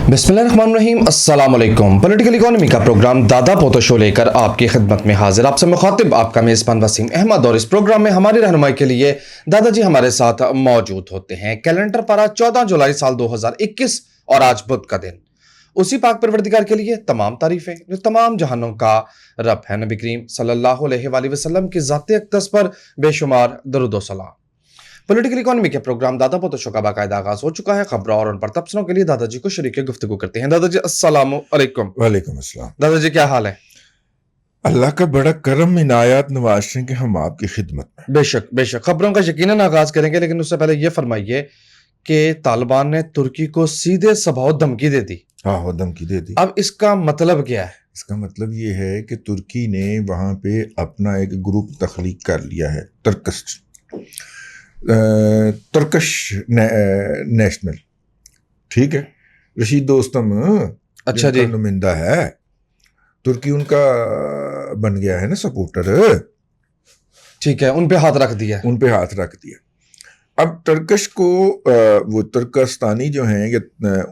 बिस्मिल्लाहिर्रहमानिर्रहीम अस्सलाम वालेकुम। पॉलिटिकल इकोनॉमी का प्रोग्राम दादा पोतो शो लेकर आपकी खिदमत में हाजिर। आपसे मुखातिब आपका मेज़बान वसीम अहमद और इस प्रोग्राम में हमारी रहनुमाई के लिए दादाजी हमारे साथ मौजूद होते हैं। कैलेंडर पर 14 जुलाई साल 2021 और आज बुध का दिन। उसी पाक परवरदिगार के लिए तमाम तारीफें जो तमाम जहानों का रब है। नबी करीम सल्लल्लाहु अलैहि वसल्लम की ज़ात अक़दस पर बेशुमार दरूद व सलाम। पॉलिटिकल इकोनॉमी के प्रोग्राम दादा पोतो शो का बाकायदा आगाज हो चुका है। खबरों और उन पर तबसरों के लिए दादाजी को शरीक गुफ्तगू करते हैं। दादाजी अस्सलामु अलैकुम। वालेकुम अस्सलाम। दादाजी क्या हाल है? अल्लाह का बड़ा करम इनायत नवाज़ के हम आपकी खिदमत में। बेशक बेशक खबरों का यकीनन आगाज करेंगे, लेकिन उससे पहले यह फरमाइए कि तालिबान ने तुर्की को सीधे सबाओ धमकी दे दी। हाँ, वो धमकी दे दी। अब इसका मतलब क्या है? इसका मतलब ये है कि तुर्की ने वहाँ पे अपना एक ग्रुप तख्लीक कर लिया है, तुर्कश नेशनल। ठीक है, रशीद दोस्तम अच्छा जी, नुमाइंदा है, तुर्की उनका बन गया है ना सपोर्टर। ठीक है, उन पे हाथ रख दिया। उन पे हाथ रख दिया। अब टर्कश को वो तुर्कस्तानी जो हैं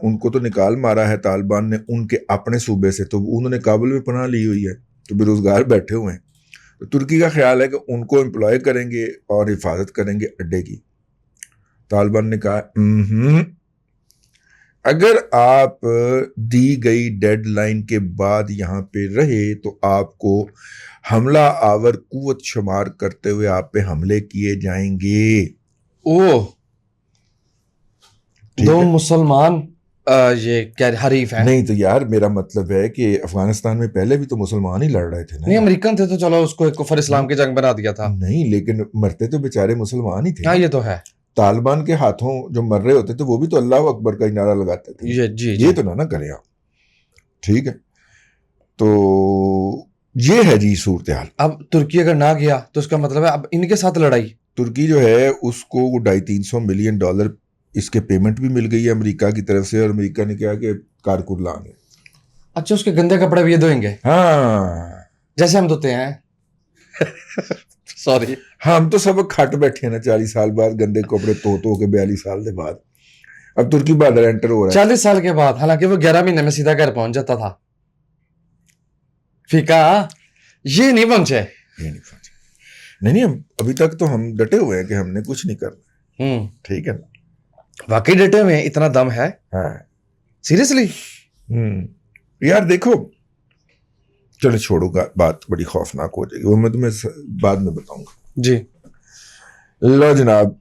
उनको तो निकाल मारा है तालिबान ने उनके अपने सूबे से, तो उन्होंने काबुल में पनाह ली हुई है, तो बेरोजगार बैठे हुए हैं। तो तुर्की का ख्याल है कि उनको एम्प्लॉय करेंगे और हिफाजत करेंगे अड्डे की। तालिबान ने कहा अगर आप दी गई डेडलाइन के बाद यहाँ पे रहे तो आपको हमला आवर कुव्वत शुमार करते हुए आप पे हमले किए जाएंगे। ओह, दो मुसलमान ये क्या हरीफ हैं? नहीं तो यार, मेरा मतलब है कि अफगानिस्तान में पहले भी तो मुसलमान ही लड़ रहे थे ना। नहीं, अमेरिकन थे तो चलो उसको एक कुफर इस्लाम की जंग बना दिया था। नहीं, लेकिन मरते तो बेचारे मुसलमान ही थे। हाँ, ये तो है। तालिबान के हाथों जो मर रहे होते थे वो भी तो अल्लाह अकबर का नारा लगाते थे। ये तो ना करें आप। ठीक है, तो ये है जी सूरत हाल। अब तुर्की अगर ना गया तो उसका मतलब है अब इनके साथ लड़ाई। तुर्की जो है उसको $250 मिलियन इसके पेमेंट भी मिल गई है अमेरिका की तरफ से, और अमेरिका ने कहा कि कारकुन लाएंगे। अच्छा, उसके गंदे कपड़े भी ये धोएंगे? हाँ, जैसे हम धोते हैं। सॉरी, हम तो सब खट बैठे हैं ना 40 साल बाद, गंदे कपड़े तो के 42 साल के बाद। अब तुर्की बॉर्डर एंटर हो रहा है 40 साल के बाद। हालांकि वो 11 महीने में सीधा घर पहुंच जाता था। फीका ये नहीं पहुंचे। ये नहीं पहुंचे। नहीं, हम अभी तक तो हम डटे हुए हैं कि हमने कुछ नहीं करना। ठीक है ना, वाकई डटे हुए हैं, इतना दम है? हाँ, सीरियसली? यार देखो, चलो छोड़ो, बात बड़ी खौफनाक हो जाएगी, वो मैं तुम्हें बाद में बताऊंगा जी। लो जनाब,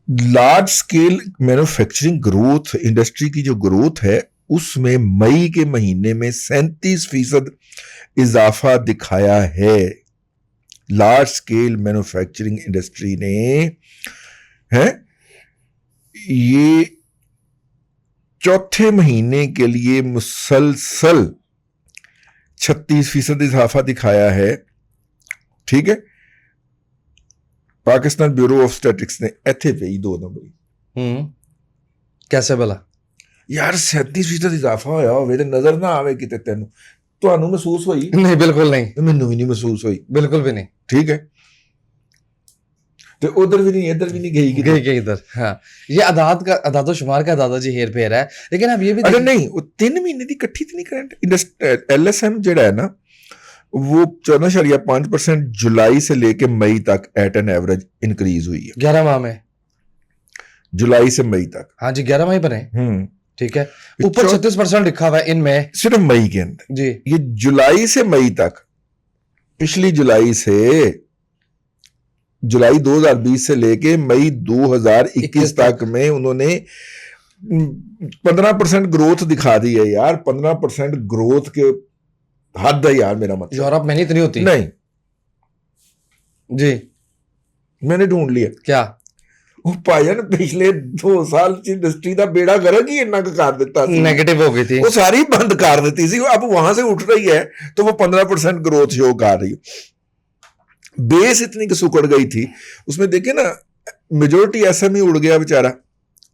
large scale manufacturing growth, industry की जो ग्रोथ है उसमें मई के महीने में 37% इजाफा दिखाया है। लार्ज स्केल मैन्युफैक्चरिंग इंडस्ट्री ने है ये चौथे महीने के लिए मुसलसल 36% इजाफा दिखाया है। ठीक है, पाकिस्तान ब्यूरो ऑफ स्टैटिस्टिक्स ने इथे पे ही 2 नंबर। कैसे भला यार 37% इजाफा होया होवे ते नजर ना आवे किते तेनू, ਤੁਹਾਨੂੰ महसूस होई? नहीं, बिल्कुल नहीं। मैनू भी नहीं महसूस होई, बिल्कुल भी नहीं। ठीक है, तो उधर भी नहीं इधर भी नहीं गई इधर। हाँ, ये अदादो शुमार का दादाजी हेर फेर है। लेकिन अब ये भी अरे नहीं, वो 3 महीने की इकट्ठी तो नहीं करंट LSM जेड़ा है ना वो 14.5% जुलाई से लेके मई तक एट एन एवरेज इंक्रीज हुई है। 11 माह में, जुलाई से मई तक। हाँ जी, 11 मई बने। ठीक है, ऊपर 36% लिखा हुआ है इनमें, सिर्फ मई के अंदर जी। ये जुलाई से मई तक, पिछली जुलाई से जुलाई 2020 से लेके मई 2021 तक में उन्होंने 15% ग्रोथ दिखा दी है यार। 15% ग्रोथ के हद है यार, मेरा मतलब। यूरोप में नहीं इतनी होती। नहीं जी, मैंने ढूंढ लिया। क्या? वो भाईजान पिछले 2 साल इंडस्ट्री का बेड़ा गर्क ही इन्ना कर दिता, नेगेटिव हो गई थी, वो सारी बंद कर देती सी। अब वहां से उठ रही है तो वो 15% ग्रोथ शो कर रही है। बेस इतनी की सुकड़ गई थी उसमें, देखे ना, मेजोरिटी एसएमई उड़ गया बेचारा।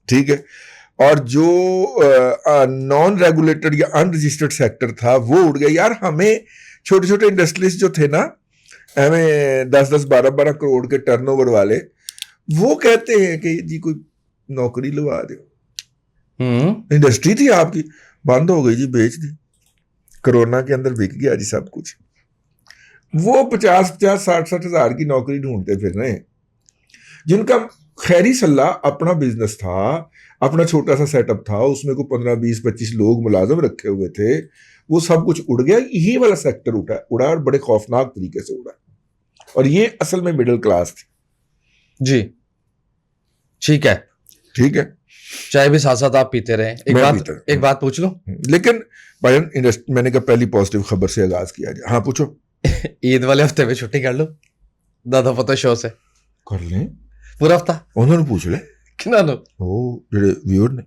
ठीक है, और जो नॉन रेगुलेटेड या अनरजिस्टर्ड सेक्टर था वो उड़ गया यार। हमें छोटे छोटे इंडस्ट्रीज जो थे ना, हमें 10-10, 12-12 करोड़ के टर्नओवर वाले, वो कहते हैं कि जी कोई नौकरी लगा दो। इंडस्ट्री थी आपकी, बंद हो गई जी, बेच दी। कोरोना के अंदर बिक गया जी सब कुछ। वो 50-50, 60-60 हजार की नौकरी ढूंढते फिर रहे हैं, जिनका खैरी सल्ला अपना बिजनेस था, अपना छोटा सा सेटअप था, उसमें को 15-20-25 लोग मुलाजम रखे हुए थे, वो सब कुछ उड़ गया। यही वाला सेक्टर उड़ा और बड़े खौफनाक तरीके से उड़ा। और ये असल में मिडिल क्लास थी जी, ठीक है, ठीक है, चाय भी साथ साथ आप पीते रहे। एक बात पूछ लो। लेकिन भाईजान मैंने कहा पहली पॉजिटिव खबर से आगाज किया जाए। हाँ पूछो। ईद वाले हफ्ते में छुट्टी कर लो दादा पता शो से, कर लें, पूरा हफ्ता। उन्होंने पूछ ले किना नो ਉਹ ਜਿਹੜੇ व्यूअर ने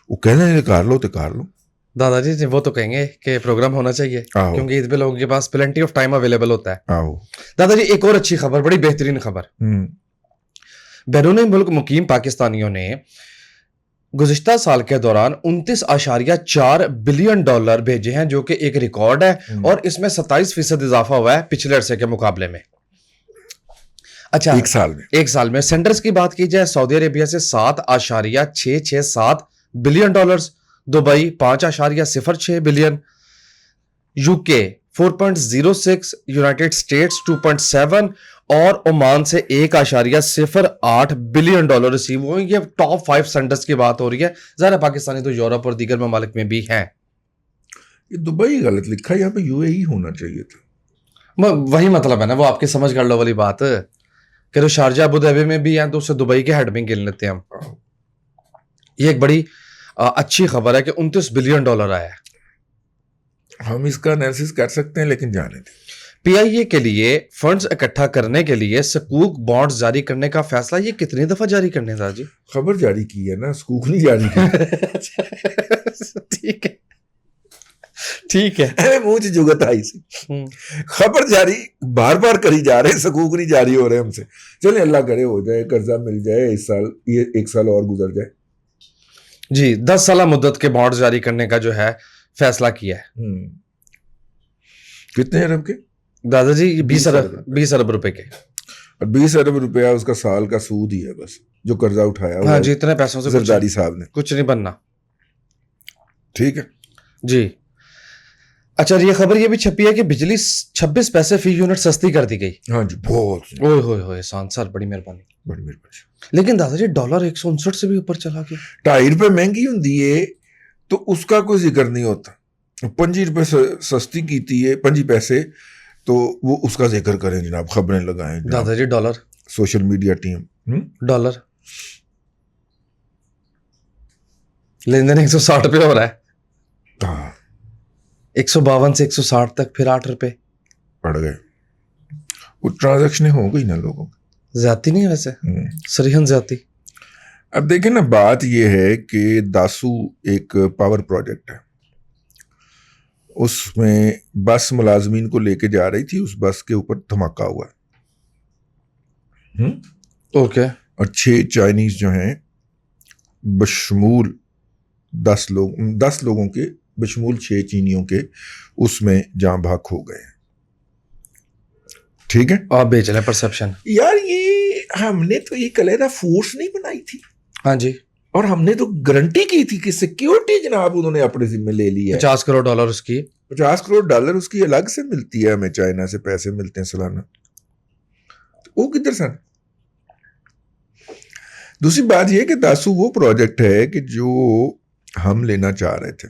वो कहने ने कर लो तो कर लो। दादाजी वो तो कहेंगे कि प्रोग्राम होना चाहिए, आओ। क्योंकि ईद पे लोगों के पास प्लेंटी ऑफ टाइम अवेलेबल होता है। आओ। दादाजी एक और अच्छी खबर, बड़ी बेहतरीन खबर। बैरून मुल्क मुकीम पाकिस्तानियों ने गुज़िश्ता साल के दौरान 29.4 बिलियन डॉलर भेजे हैं, जो कि एक रिकॉर्ड है, और इसमें 27% इजाफा हुआ है पिछले अरसे के मुकाबले में। अच्छा, एक साल में सेंडर्स की बात की जाए, सऊदी अरेबिया से 7.667 billion dollars, Dubai 5.06 billion, UK 4.06, United states 2.7 और ओमान से 1.08 बिलियन डॉलर रिसीव हुए। ये टॉप 5 सेंडर्स की बात हो रही है। ज़रा पाकिस्तानी तो यूरोप और दीगर ममालिक में भी हैं। ये दुबई गलत लिखा है, यहाँ पे यूएई होना चाहिए था। वही मतलब है ना, वो आपकी समझ कर लो वाली बात कि तो शारजा अबू धाबी में भी हैं तो उससे दुबई के हेड में गिन लेते हैं हम। ये एक बड़ी अच्छी खबर है कि 29 बिलियन डॉलर आया है। हम इसका एनालिसिस कर सकते हैं, लेकिन जाने दें। पीआईए के लिए फंड्स इकट्ठा करने के लिए सकूक बॉन्ड्स जारी करने का फैसला, ये कितनी दफा जारी करने था जी? खबर जारी की है ना, सकूक नहीं जारी की। ठीक है, ठीक है, मुंह च जुगत आई सी। खबर जारी बार बार करी जा रहे, सकूक नहीं जारी हो रहे हमसे। चले अल्लाह करे हो जाए, कर्जा मिल जाए इस साल, ये 1 साल और गुजर जाए जी। 10 साल मुद्दत के बॉन्ड्स जारी करने का जो है फैसला किया है। कितने अरब के दादाजी? 20 अरब रुपए के। और 20 अरब रुपया उसका साल का सूद ही है बस, जो कर्जा उठाया। हाँ जी, इतने पैसों से जरदारी साहब ने कुछ नहीं बनना। ठीक है जी। अच्छा, ये खबर ये भी छपी है कि बिजली 26 पैसे फी यूनिट सस्ती कर दी गई। हाँ जी, बहुत। ओए होए होए, शान सर, बड़ी मेहरबानी, बड़ी मेहरबानी। लेकिन दादाजी डॉलर 159 से भी ऊपर चला गया। 2.5 रुपए महंगी होंगी है तो उसका कोई जिक्र नहीं होता। 5 रुपए सस्ती कीती है, 5 पैसे, तो वो उसका जिक्र करें जनाब, खबरें लगाएं दादाजी। Dollar, social media team, dollar लेन देन 160 पे हो रहा है। 152 से 160 तक, फिर 8 रुपए बढ़ गए। वो ट्रांजैक्शन हो गई ना लोगों की, ज्यादा नहीं है वैसे, सरीहन ज्यादा। अब देखें ना, बात ये है कि दासू एक पावर प्रोजेक्ट है, उसमें बस मुलाजमीन को लेके जा रही थी, उस बस के ऊपर धमाका हुआ। ओके। और 6 चाइनीज जो हैं बशमूल 10 लोगों के बशमूल 6 चीनियों के उसमें जान भाग हो गए। ठीक है, आप बेच रहे परसेप्शन यार। ये हमने तो ये कलेरा फोर्स नहीं बनाई थी। हाँ जी, और हमने तो गारंटी की थी कि सिक्योरिटी जनाब उन्होंने अपने जिम्मे ले ली है। 50 करोड़ डॉलर उसकी, 50 करोड़ डॉलर उसकी अलग से मिलती है हमें, चाइना से पैसे मिलते हैं सालाना, तो वो किधर सन। दूसरी बात यह कि दासू वो प्रोजेक्ट है कि जो हम लेना चाह रहे थे,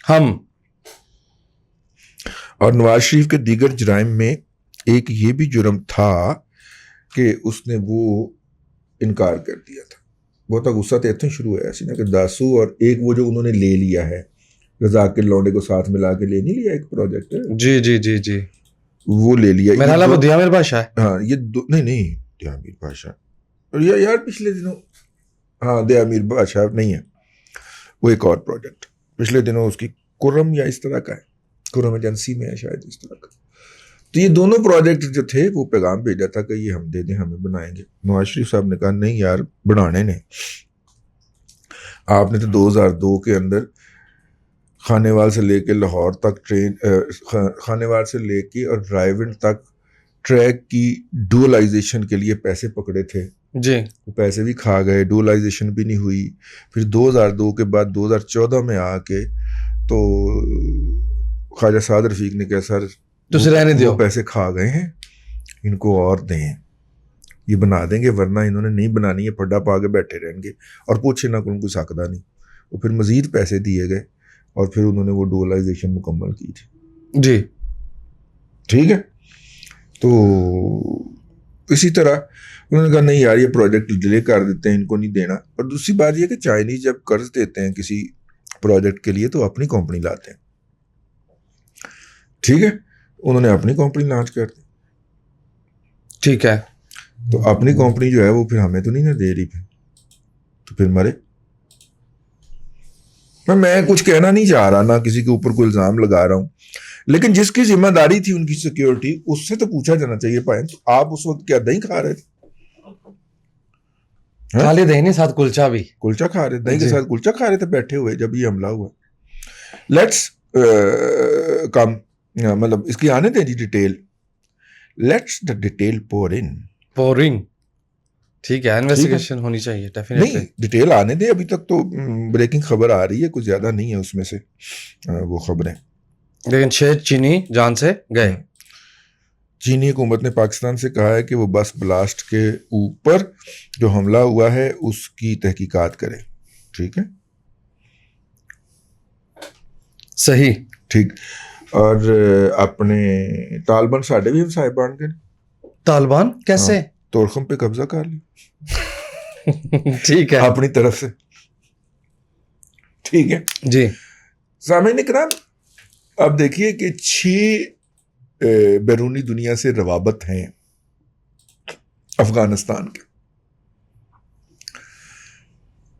हम। और नवाज शरीफ के दीगर जराइम में एक ये भी जुर्म था कि उसने वो इनकार कर दिया था। बहुत गुस्सा तो इतने शुरू हुआ ऐसी ना कि दासू और एक वो जो उन्होंने ले लिया है, रज़ाक के लौंडे को साथ मिला के ले नहीं लिया, एक प्रोजेक्ट है जी जी जी जी, वो ले लिया। मेरा नाम दियामिर बादशाह है। हाँ, ये नहीं दियामिर बादशाह, और यार पिछले दिनों, हाँ दियामिर बादशाह नहीं है, वो एक और प्रोजेक्ट पिछले दिनों उसकी कुर्रम या इस तरह का है, कुर्रम एजेंसी में है शायद, इस तरह का। तो ये दोनों प्रोजेक्ट जो थे वो पैगाम भेजा था कि ये हम दे दें, हमें बनाएंगे। नवाज शरीफ साहब ने कहा नहीं यार, बनाने ने आपने तो 2002 के अंदर खानेवाल से लेके लाहौर तक ट्रेन, खानेवाल से लेके और ड्राइविंग तक ट्रैक की डुअलाइजेशन के लिए पैसे पकड़े थे जी, वो पैसे भी खा गए, डुअलाइजेशन भी नहीं हुई। फिर 2002 के बाद 2014 में आके तो ख्वाजा साद रफीक ने कहा सर तुझे रहने वो दियो। पैसे खा गए हैं, इनको और दें, ये बना देंगे, वरना इन्होंने नहीं बनानी है, फड्डा पा के बैठे रहेंगे और पूछे ना कोई सकदा नहीं। वो फिर मजीद पैसे दिए गए और फिर उन्होंने वो डुअलाइजेशन मुकम्मल की थी। जी ठीक है, तो इसी तरह उन्होंने कहा नहीं यार ये प्रोजेक्ट डिले कर देते हैं, इनको नहीं देना। और दूसरी बात ये कि चाइनीज जब कर्ज देते हैं किसी प्रोजेक्ट के लिए तो अपनी कंपनी लाते हैं। ठीक है, उन्होंने अपनी कंपनी लॉन्च कर दी, ठीक है। तो अपनी कंपनी जो है वो फिर हमें तो नहीं ना दे रही, तो फिर मरे। मैं कुछ कहना नहीं चाह रहा, ना किसी के ऊपर कोई इल्जाम लगा रहा हूं, लेकिन जिसकी जिम्मेदारी थी उनकी सिक्योरिटी, उससे तो पूछा जाना चाहिए। पाए तो आप उस वक्त क्या दही खा रहे थे? खाली दही नहीं, साथ कुलचा भी। कुलचा खा रहे, दही के जी। साथ कुलचा खा रहे थे बैठे हुए जब ये हमला हुआ। लेट्स कम, मतलब इसकी आने दें जी detail, let's the detail pour in. Boring, ठीक है, इन्वेस्टिगेशन होनी चाहिए डेफिनेटली। नहीं, डिटेल आने दें, अभी तक तो ब्रेकिंग खबर आ रही है, कुछ ज्यादा नहीं है उसमें से वो खबरें। लेकिन 6 चीनी जान से गए। चीनी हुकूमत ने पाकिस्तान से कहा है कि वो बस ब्लास्ट के ऊपर जो हमला हुआ है उसकी तहकीकात करे। ठीक है, सही। ठीक। और अपने तालिबान साढ़े भी हम साहिबान के तालिबान कैसे? तोरखम पे कब्जा कर लिया ठीक है अपनी तरफ से। ठीक है जी। सामईन इकराम, अब देखिए कि 6 बैरूनी दुनिया से रवाबत हैं अफगानिस्तान के,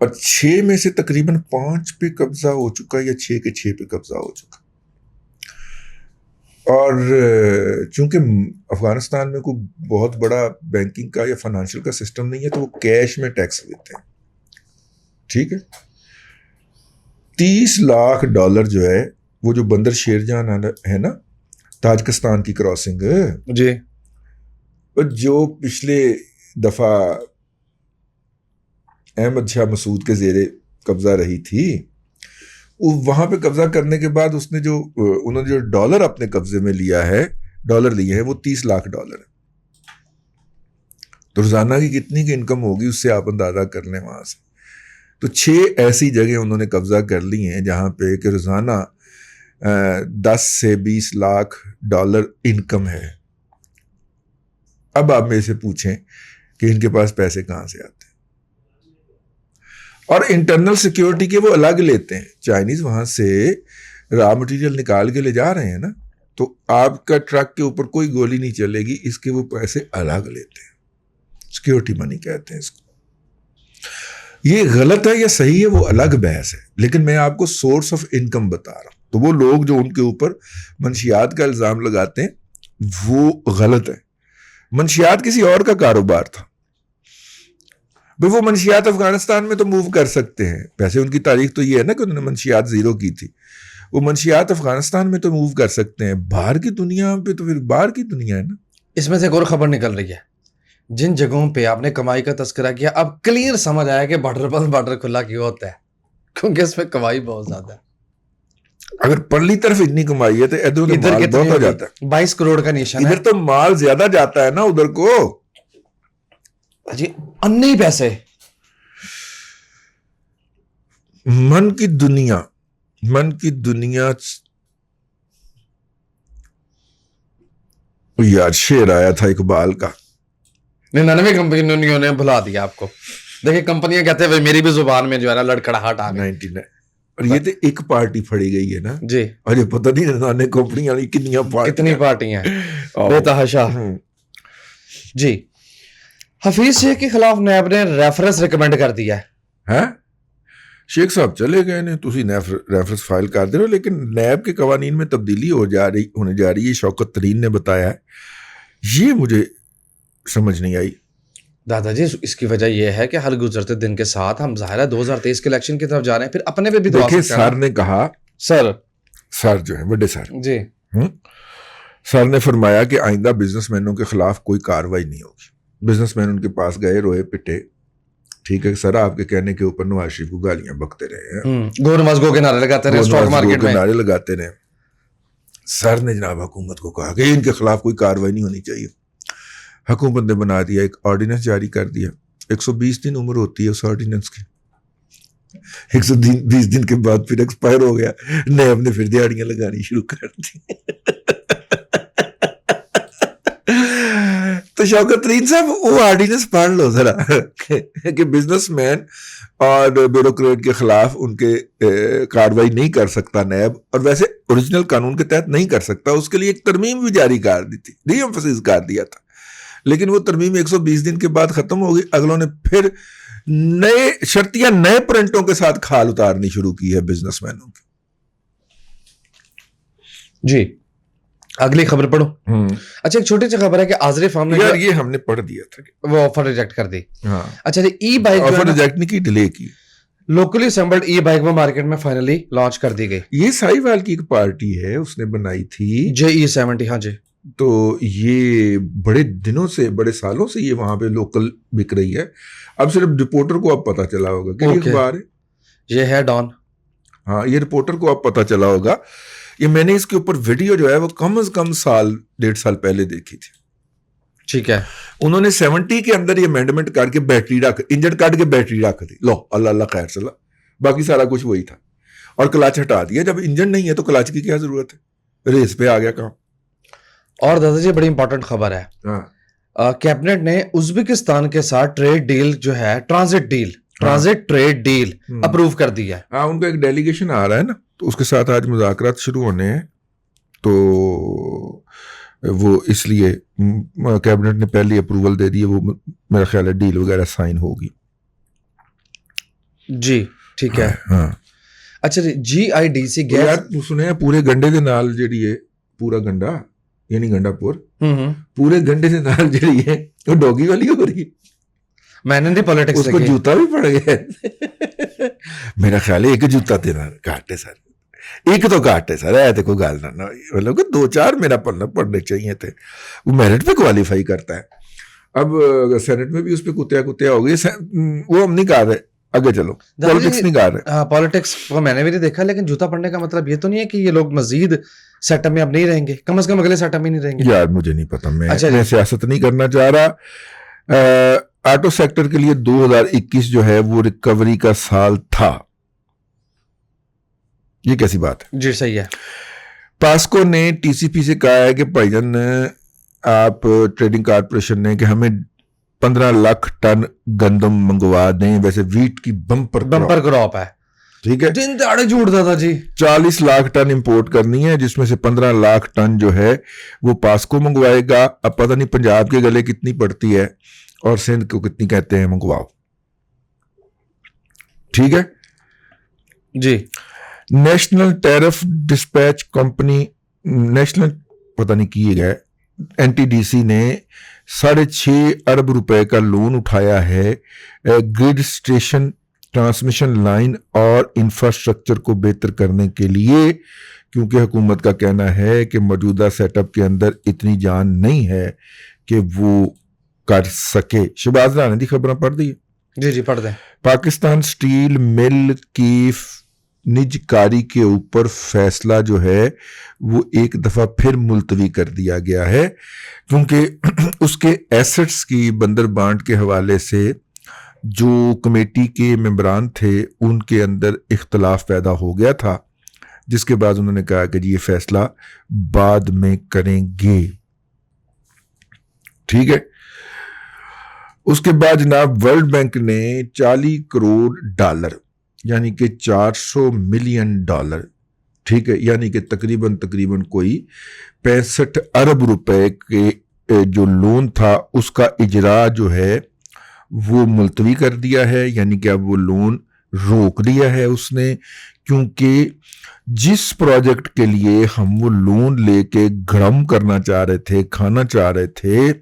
और 6 में से तकरीबन 5 पे कब्जा हो चुका है, या 6 के 6 पे कब्जा हो चुका। और चूंकि अफगानिस्तान में कोई बहुत बड़ा बैंकिंग का या फाइनेंशियल का सिस्टम नहीं है, तो वो कैश में टैक्स लेते हैं। ठीक है, $30 लाख जो है, वो जो बंदर शेरजान है ना, ताजिकिस्तान की क्रॉसिंग, जी जो पिछले दफा अहमद शाह मसूद के जेरे कब्जा रही थी, वहां पे कब्जा करने के बाद उसने जो उन्होंने जो डॉलर अपने कब्जे में लिया है, डॉलर लिए हैं, वो $30 लाख है। तो रोजाना की कितनी की इनकम होगी उससे आप अंदाजा कर लें वहां से। तो 6 ऐसी जगह उन्होंने कब्जा कर ली हैं जहां पे कि रोजाना 10 से 20 लाख डॉलर इनकम है। अब आप मेरे से पूछें कि इनके पास पैसे कहां से आते हैं, और इंटरनल सिक्योरिटी के वो अलग लेते हैं। चाइनीज वहां से रॉ मटेरियल निकाल के ले जा रहे हैं ना, तो आपका ट्रक के ऊपर कोई गोली नहीं चलेगी, इसके वो पैसे अलग लेते हैं, सिक्योरिटी मनी कहते हैं इसको। ये गलत है या सही है वो अलग बहस है, लेकिन मैं आपको सोर्स ऑफ इनकम बता रहा हूं। तो वो लोग जो उनके ऊपर मंशियात का इल्जाम लगाते हैं वो गलत है। मंशियात किसी और का कारोबार था भाई, वो मंशियात अफगानिस्तान में तो मूव कर सकते हैं। वैसे उनकी तारीख तो ये है ना कि उन्होंने मंशियात जीरो की थी, वो मंशियात अफगानिस्तान में तो मूव कर सकते हैं, बाहर की दुनिया पे तो फिर बाहर की दुनिया है ना। इसमें से एक और खबर निकल रही है, जिन जगहों पे आपने कमाई का तस्करा किया, अब क्लियर समझ आया कि बॉर्डर खुला क्यों होता है, क्योंकि इसमें कमाई बहुत ज्यादा है। अगर परली तरफ इतनी कमाई है तो इधर इधर माल कितनी बहुत हो होगी? जाता है। 22 करोड़ का निशान है इधर तो माल ज्यादा जाता है ना उधर को जी। अन्य ही पैसे। मन की दुनिया यार, शेर आया था इकबाल का, 99 कंपनियों ने भुला दिया आपको। देखिए कंपनियां कहते हैं मेरी भी जुबान में जो है ना लड़खड़ाहट आ गई 99, और ये तो एक पार्टी फड़ी गई है ना जी। और ये पता नहीं नाने कंपनियां कितनी पार्टियां हैं बेतहाशा जी। हफीज शेख के खिलाफ नैब ने रेफरेंस रिकमेंड कर दिया है। शेख साहब चले गए ने, तुसी रेफरेंस फाइल कर दे रहे हो, लेकिन नैब के कवानीन में तब्दीली होने जा रही है, शौकत तरीन ने बताया है। ये मुझे समझ नहीं आई दादाजी। इसकी वजह यह है कि हर गुजरते दिन के साथ हम ज़ाहिर है 2023 के इलेक्शन की तरफ जा रहे हैं, फिर अपने पे भी तो आ देखिए सकते हैं सर ने कहा, सर जो है बड़े सर जी, सर ने फरमाया कि आइंदा बिजनेसमैनों के खिलाफ कोई कार्रवाई नहीं होगी। बिजनेसमैन उनके पास गए, रोए पिटे, ठीक है सर, आपके कहने के ऊपर नवाज शरीफ को गालियां बकते रहे हैं, गो नमाज गो के नारे लगाते रहे स्टॉक मार्केट में, नारे लगाते रहे। सर ने जनाब हुकूमत को कहा कि इनके खिलाफ कोई कार्रवाई नहीं होनी चाहिए। हुकूमत ने बना दिया, एक ऑर्डिनेंस जारी कर दिया। 120 दिन उम्र होती है उस ऑर्डिनेंस की, 120 दिन के बाद फिर एक्सपायर हो गया, नैब ने फिर दिहाड़ियां लगानी शुरू कर दी। तो शौकत तरीन साहब वो ऑर्डिनेंस पढ़ लो जरा कि बिजनेसमैन और ब्यूरोक्रेट के खिलाफ उनके कार्रवाई नहीं कर सकता नैब, और वैसे ओरिजिनल कानून के तहत नहीं कर सकता। उसके लिए एक तरमीम भी जारी कर दी थी, रीएम्फसिस कर दिया था, लेकिन वो तरमीम 120 दिन के बाद खत्म हो गई। अगलों ने फिर नए शर्तियां नए प्रिंटों के साथ खाल उतारनी शुरू की है बिजनेसमैनों की। जी अगली खबर पढ़ो। अच्छा, एक छोटी सी खबर है कि आजरे फार्म ने, यार ये हमने पढ़ दिया था, वो ऑफर रिजेक्ट कर दी। हाँ। अच्छा, ई बाइक ऑफर रिजेक्ट नहीं की, डिले की। लोकली असेंबल्ड ई बाइक वो मार्केट में फाइनली लॉन्च कर दी गई। ये साहिवाल की एक पार्टी है, उसने बनाई थी JE70। हाँ जी। तो ये बड़े दिनों से, बड़े सालों से ये वहां पे लोकल बिक रही है। अब सिर्फ रिपोर्टर को अब पता चला होगा कि ये अखबार है, ये है डॉन। हाँ, ये रिपोर्टर को अब पता चला होगा। ये मैंने इसके ऊपर वीडियो जो है वो कम से कम साल 1.5 साल पहले देखी थी। ठीक है। उन्होंने 70 के अंदर ये अमेंडमेंट करके बैटरी रख, इंजन काट के बैटरी रख दी। लो अल्लाह अल्लाह खैर चला, बाकी सारा कुछ वही था, और क्लच हटा दिया। जब इंजन नहीं है तो क्लच की क्या जरूरत है, रेस पे आ गया काम। और दादाजी बड़ी इंपॉर्टेंट खबर है, कैबिनेट ने उज्बेकिस्तान के साथ ट्रेड डील जो है, ट्रांजिट ट्रेड डील अप्रूव कर दिया है। हाँ, उनका एक डेलीगेशन आ रहा है ना, तो उसके साथ आज मुज़ाकरात शुरू होने हैं। तो वो इसलिए कैबिनेट ने पहली अप्रूवल दे दी है, वो मेरा ख्याल है डील वगैरह साइन होगी। जी ठीक है। हाँ। अच्छा, GIDC गैस, यार सुने पूरे गंडे के नाल जेडी है, पूरा गंडा यानी गंडापुर, पूरे गंडे के नाल जेडी है वो डॉगी वाली हो रही है। मैंने नहीं पॉलिटिक्स, उसको जूता भी पड़ गया। मेरा ख्याल है एक जूता देना घाट है सर, एक तो घाट है सर, ऐसे कोई गाल ना, मतलब 2-4 मेरा पढ़ने चाहिए थे। वो मेरिट पे क्वालिफाई करता है। अब सेनेट में भी उस पर कुत्तिया हो गई, वो हम नहीं कर रहे, आगे चलो, पॉलिटिक्स नहीं कर रहे। हाँ, पॉलिटिक्स को मैंने भी नहीं देखा, लेकिन जूता पड़ने का मतलब ये तो नहीं है कि ये लोग मजीद सेटअप में अब नहीं रहेंगे, कम से कम अगले सेटअप में नहीं रहेंगे। यार मुझे नहीं पता, मैं सियासत नहीं करना चाह रहा। ऑटो सेक्टर के लिए 2021 जो है वो रिकवरी का साल था, ये कैसी बात है? जी सही है। पास्को ने TCP से कहा है कि भाईजान आप ट्रेडिंग कॉर्पोरेशन ने कि हमें 15 लाख टन गंदम मंगवा दें। वैसे वीट की बम्पर क्रॉप है, ठीक है, दिन दहाड़े झूठ दादा जी। 40 लाख टन इंपोर्ट करनी है, जिसमें से 15 लाख टन जो है वो पास्को मंगवाएगा। अब पता नहीं पंजाब के गले कितनी पड़ती है और सिंध को कितनी कहते हैं, मंगवाओ। ठीक है जी। National tariff dispatch company, national पता नहीं किए गए, NTDC ने 6.5 अरब रुपए का लोन उठाया है ग्रिड स्टेशन, ट्रांसमिशन लाइन और इंफ्रास्ट्रक्चर को बेहतर करने के लिए, क्योंकि हुकूमत का कहना है कि मौजूदा सेटअप के अंदर इतनी जान नहीं है कि वो कर सके। शहबाज राना की खबर पढ़ दी? जी जी पढ़ दें। पाकिस्तान स्टील मिल की निजकारी के ऊपर फैसला जो है वो एक दफा फिर मुलतवी कर दिया गया है, क्योंकि उसके एसेट्स की बंदर बांट के हवाले से जो कमेटी के मेंबरान थे उनके अंदर इख्तलाफ पैदा हो गया था, जिसके बाद उन्होंने कहा कि जी ये फैसला बाद में करेंगे। ठीक है। उसके बाद जनाब वर्ल्ड बैंक ने $40 करोड़ यानी कि $400 मिलियन, ठीक है, यानी कि तकरीबन कोई 65 अरब रुपए के जो लोन था उसका इजरा जो है वो मुलतवी कर दिया है, यानी कि अब वो लोन रोक दिया है उसने, क्योंकि जिस प्रोजेक्ट के लिए हम वो लोन लेके गरम करना चाह रहे थे, खाना चाह रहे थे,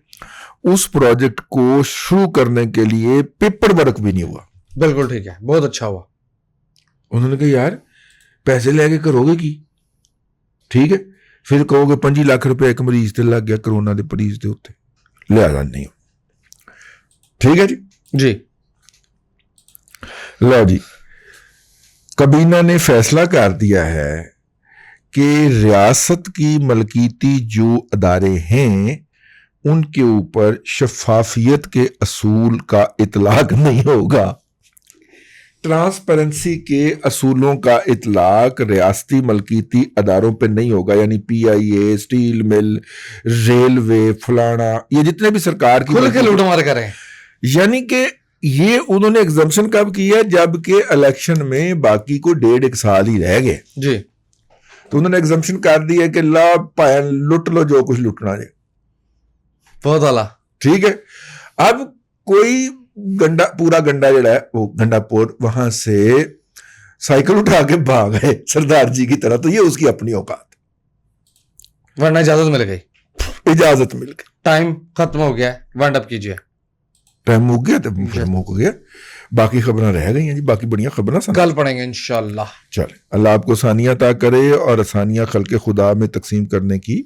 उस प्रोजेक्ट को शुरू करने के लिए पेपर वर्क भी नहीं हुआ। बिल्कुल ठीक है, बहुत अच्छा हुआ। उन्होंने कहा यार पैसे लेके करोगे की, ठीक है, फिर कहोगे 25 लाख रुपए एक मरीज ते लग गया कोरोना के मरीज के उत्ते, लिहाजा नहीं। ठीक है जी। लो जी, कबीना ने फैसला कर दिया है कि रियासत की मलकीती जो अदारे हैं उनके ऊपर शफाफियत के असूल का इतलाक नहीं होगा। ट्रांसपेरेंसी के असूलों का इतलाक रियासती मलकीती अदारों पे नहीं होगा, यानी PIA, स्टील मिल, रेलवे, फलाना, ये जितने भी सरकार की खुल के लूटमार करें। यानी कि ये उन्होंने एग्जम्पशन कब किया, जबकि इलेक्शन में बाकी को 1.5 साल ही रह गए, जी, तो उन्होंने एग्जम्पशन कर दिया कि ला भाई लुट लो जो कुछ लुटना है। बहुत आला। ठीक है, अब कोई गंडा, पूरा गंडा जड़ा है वो गंडापुर, वहां से साइकिल उठा के भाग गए सरदार जी की तरह, तो ये उसकी अपनी औकात, वरना इजाजत मिल गई, इजाजत मिल गई, टाइम खत्म हो गया, वाइंड अप कीजिए। टाइम मुक गया तो फिर मुक गया। बाकी खबरें रह गई हैं जी, बाकी बढ़िया खबरें कल पढ़ेंगे इंशाल्लाह। चले, अल्लाह आपको आसानियां अता करे और आसानियां खल्के खुदा में तकसीम करने की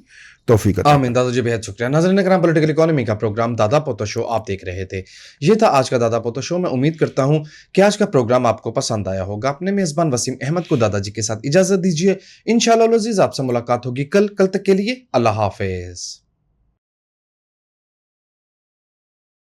तौफीक अता आमीन। दादा जी बेहद शुक्रिया। नाज़रीन करम, पॉलिटिकल इकोनॉमी का प्रोग्राम दादा पोतो शो आप देख रहे थे। ये था आज का दादा पोतो शो। मैं उम्मीद करता हूँ कि आज का प्रोग्राम आपको पसंद आया होगा। अपने मेज़बान वसीम अहमद को दादाजी के साथ इजाज़त दीजिए। इंशाअल्लाह अज़ीज़ आपसे मुलाकात होगी कल तक के लिए अल्लाह हाफिज़।